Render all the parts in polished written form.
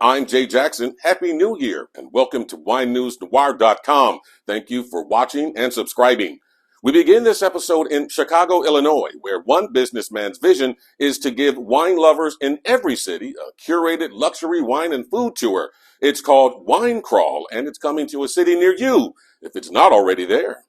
I'm Jay Jackson. Happy New Year and welcome to WineNewsNoir.com. Thank you for watching and subscribing. We begin this episode in Chicago, Illinois, where one businessman's vision is to give wine lovers in every city a curated luxury wine and food tour. It's called Wine Crawl, and it's coming to a city near you, if it's not already there.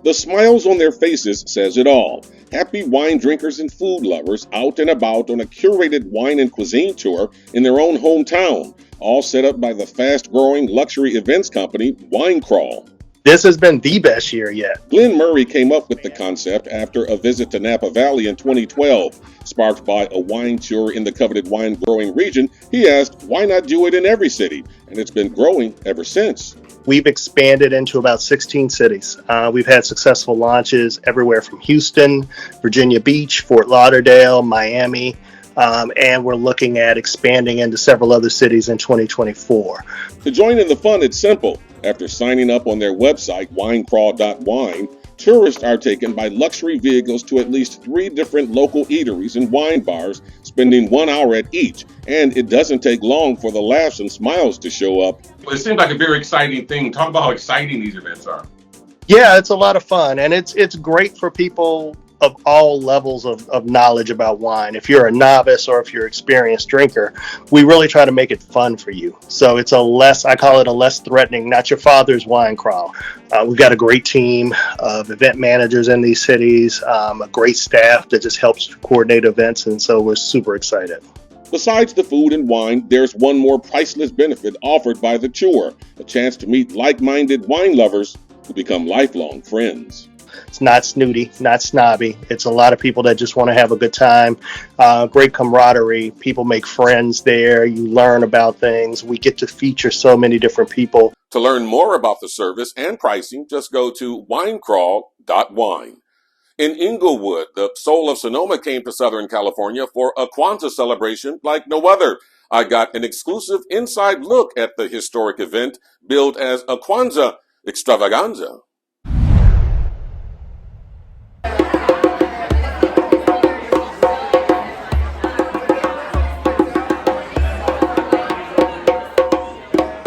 The smiles on their faces says it all. Happy wine drinkers and food lovers out and about on a curated wine and cuisine tour in their own hometown, all set up by the fast-growing luxury events company Wine Crawl. This has been the best year yet. Glenn Murray came up with the concept after a visit to Napa Valley in 2012. Sparked by a wine tour in the coveted wine-growing region, he asked, why not do it in every city? And it's been growing ever since. We've expanded into about 16 cities. We've had successful launches everywhere from Houston, Virginia Beach, Fort Lauderdale, Miami, and we're looking at expanding into several other cities in 2024. To join in the fun, it's simple. After signing up on their website, winecrawl.wine, tourists are taken by luxury vehicles to at least 3 different local eateries and wine bars, spending 1 hour at each. And it doesn't take long for the laughs and smiles to show up. Well, it seems like a very exciting thing. Talk about how exciting these events are. Yeah, it's a lot of fun, and it's great for people of all levels of knowledge about wine. If you're a novice or if you're an experienced drinker, we really try to make it fun for you. So it's I call it a less threatening, not your father's wine crawl. We've got a great team of event managers in these cities, a great staff that just helps coordinate events, and so we're super excited. Besides the food and wine, there's one more priceless benefit offered by the tour, a chance to meet like-minded wine lovers who become lifelong friends. It's not snooty, not snobby. It's a lot of people that just want to have a good time. Great camaraderie. People make friends there. You learn about things. We get to feature so many different people. To learn more about the service and pricing, just go to winecrawl.wine. In Inglewood, the soul of Sonoma came to Southern California for a Quanza celebration like no other. I got an exclusive inside look at the historic event billed as a Kwanzaa Extravaganza.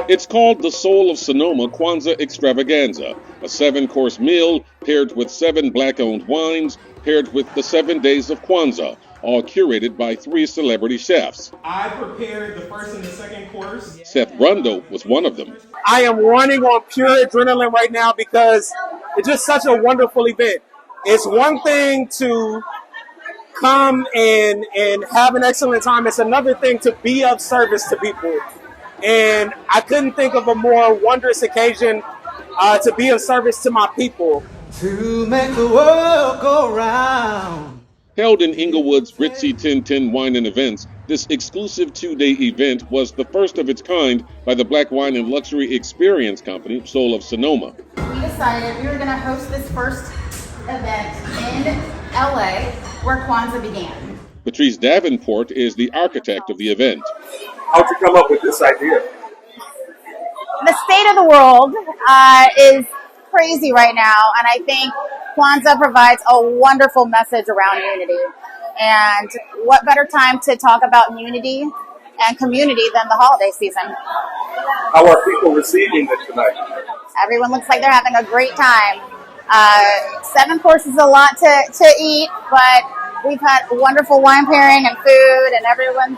It's called the Soul of Sonoma Kwanzaa Extravaganza, a 7-course meal paired with 7 Black-owned wines, paired with the 7 days of Quanza, all curated by 3 celebrity chefs. I prepared the first and the second course. Seth Brundo was one of them. I am running on pure adrenaline right now because it's just such a wonderful event. It's one thing to come and have an excellent time. It's another thing to be of service to people. And I couldn't think of a more wondrous occasion to be of service to my people. To make the world go round. Held in Inglewood's ritzy 1010 Wine and Events, this exclusive 2-day event was the first of its kind by the Black Wine and Luxury Experience Company, Soul of Sonoma. We decided we were going to host this first event in LA where Quanza began. Patrice Davenport is the architect of the event. How'd you come up with this idea? The state of the world is crazy right now, and I think Quanza provides a wonderful message around unity. And what better time to talk about unity and community than the holiday season? How are people receiving it tonight? Everyone looks like they're having a great time. 7 courses is a lot to eat, but we've had wonderful wine pairing and food, and everyone's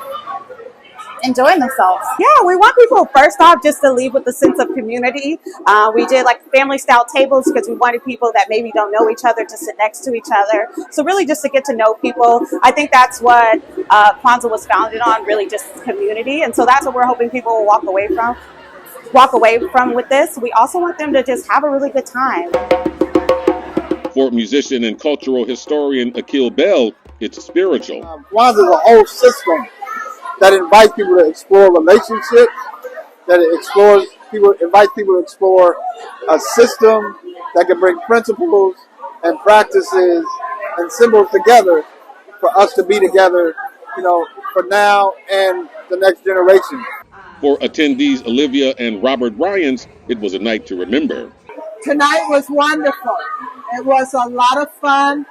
enjoying themselves. Yeah, we want people first off just to leave with a sense of community. We did like family style tables because we wanted people that maybe don't know each other to sit next to each other. So really just to get to know people. I think that's what Quanza was founded on, really just community. And so that's what we're hoping people will walk away from with this. We also want them to just have a really good time. For musician and cultural historian Akil Bell, it's spiritual. Quanza is a whole system that invites people to explore relationships, that invites people to explore a system that can bring principles and practices and symbols together for us to be together, for now and the next generation. For attendees Olivia and Robert Ryans, it was a night to remember. Tonight was wonderful. It was a lot of fun.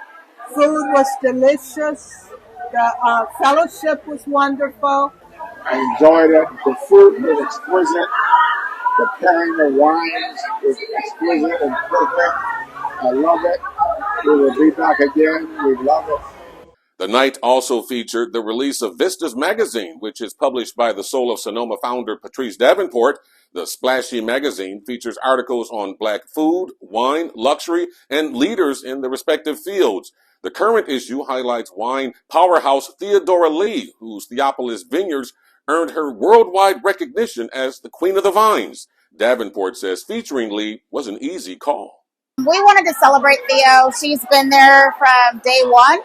Food was delicious. The fellowship was wonderful. I enjoyed it. The food was exquisite. The pairing of wines was exquisite and perfect. I love it. We will be back again. We love it. The night also featured the release of Vistas Magazine, which is published by the Soul of Sonoma founder Patrice Davenport. The splashy magazine features articles on Black food, wine, luxury, and leaders in the respective fields. The current issue highlights wine powerhouse Theodora Lee, whose Theopolis Vineyards earned her worldwide recognition as the Queen of the Vines. Davenport says featuring Lee was an easy call. We wanted to celebrate Theo. She's been there from day one,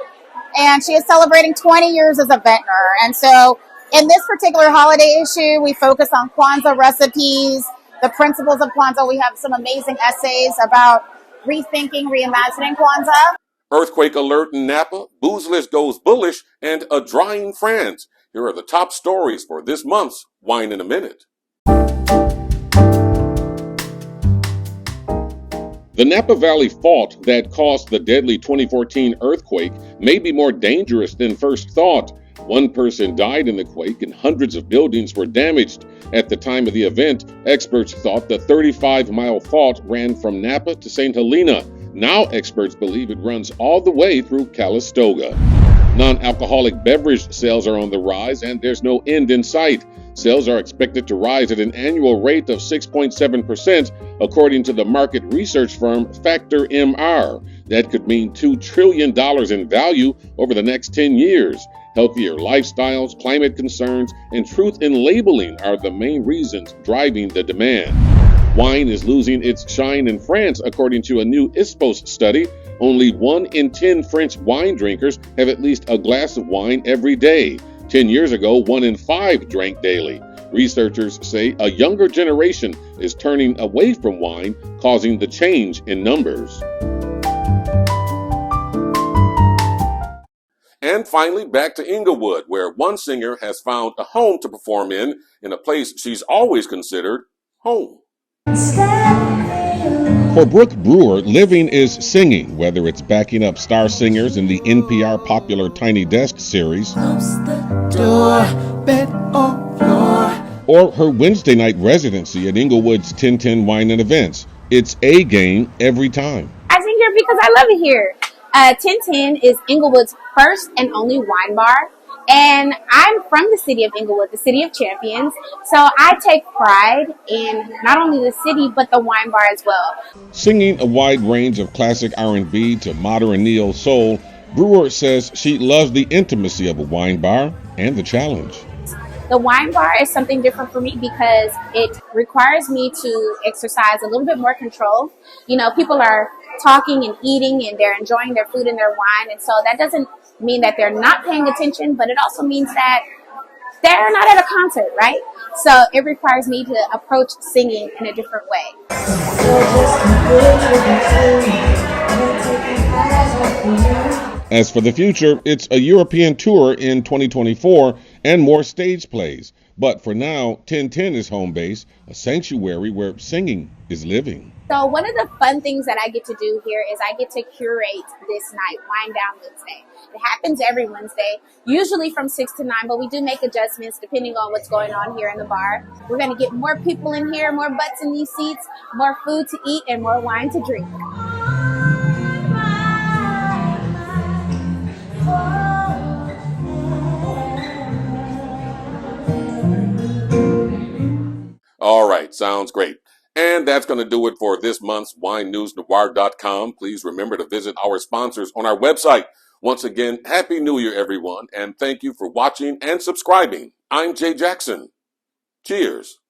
and she is celebrating 20 years as a vintner. And so in this particular holiday issue, we focus on Quanza recipes, the principles of Quanza. We have some amazing essays about rethinking, reimagining Quanza. Earthquake alert in Napa, Boozless goes bullish, and a drying France. Here are the top stories for this month's Wine in a Minute. The Napa Valley fault that caused the deadly 2014 earthquake may be more dangerous than first thought. One person died in the quake and hundreds of buildings were damaged. At the time of the event, experts thought the 35-mile fault ran from Napa to St. Helena. Now experts believe it runs all the way through Calistoga. Non-alcoholic beverage sales are on the rise and there's no end in sight. Sales are expected to rise at an annual rate of 6.7%, according to the market research firm Factor MR. That could mean $2 trillion in value over the next 10 years. Healthier lifestyles, climate concerns, and truth in labeling are the main reasons driving the demand. Wine is losing its shine in France, according to a new ISPOS study. Only 1 in 10 French wine drinkers have at least a glass of wine every day. 10 years ago, 1 in 5 drank daily. Researchers say a younger generation is turning away from wine, causing the change in numbers. And finally, back to Inglewood, where one singer has found a home to perform in a place she's always considered home. For Brooke Brewer, living is singing, whether it's backing up star singers in the NPR popular Tiny Desk series, or her Wednesday night residency at Inglewood's 1010 Wine and Events. It's A game every time. I sing here because I love it here. 1010 is Inglewood's first and only wine bar. And I'm from the city of Inglewood, the city of champions. So I take pride in not only the city, but the wine bar as well. Singing a wide range of classic R&B to modern neo soul, Brewer says she loves the intimacy of a wine bar and the challenge. The wine bar is something different for me because it requires me to exercise a little bit more control. You know, people are talking and eating and they're enjoying their food and their wine. And so that doesn't mean that they're not paying attention, but it also means that they're not at a concert, right? So it requires me to approach singing in a different way. As for the future, it's a European tour in 2024 and more stage plays. But for now, 1010 is home base, a sanctuary where singing is living. So one of the fun things that I get to do here is I get to curate this night, Wine Down Wednesday. It happens every Wednesday, usually from 6 to 9, but we do make adjustments depending on what's going on here in the bar. We're going to get more people in here, more butts in these seats, more food to eat, and more wine to drink. All right, sounds great. And that's going to do it for this month's WineNewsNoir.com. Please remember to visit our sponsors on our website. Once again, Happy New Year, everyone, and thank you for watching and subscribing. I'm Jay Jackson. Cheers.